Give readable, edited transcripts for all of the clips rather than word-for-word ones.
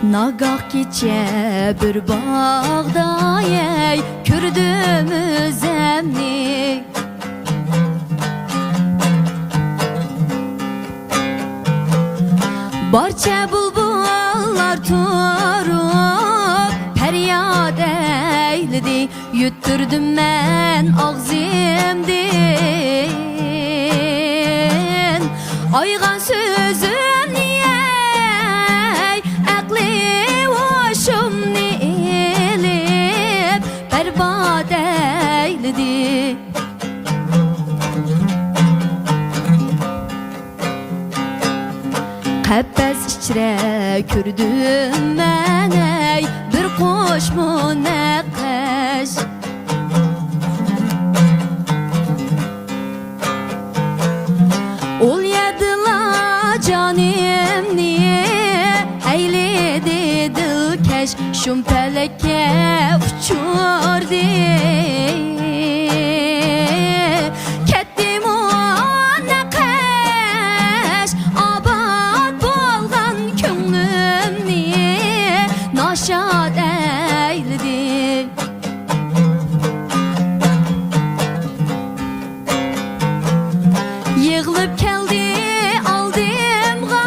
Nagah geçe bir bağda ey kürdümüz emni. Barça bulbullar turup feryat eyledi, yutturdum ben ağzımdin. Aygan sözüm niye akli hoşum nilip berbat eyledi. Qapaz içre kürdüm ben ey bir qoş munaqqash. Ol yadıla canimni eyledi dilkesh, şum felakka uchurdi. Naşad eyledi. Yığılıp keldi aldımğa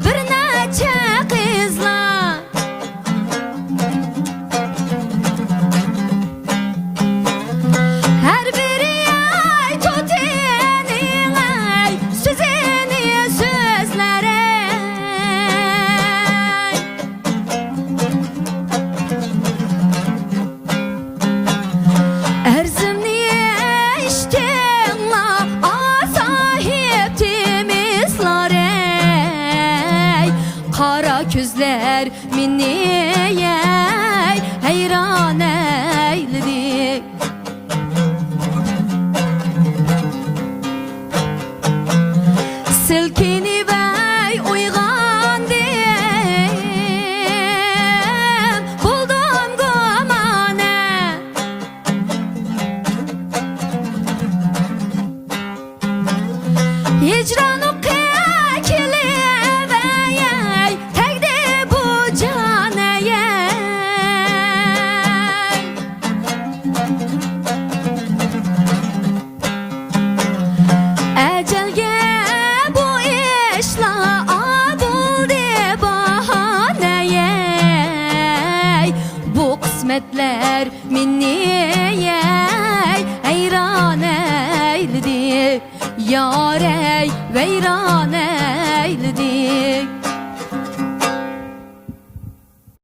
bir neçe kızlar. Her biri ay tutinin ay sözünü sözlere. Kara közler minniye heyran eyledi. Silkini bey uygandim, buldum gumane. Hicran kısmetler minniye heyran eyledi. Yar ey veyran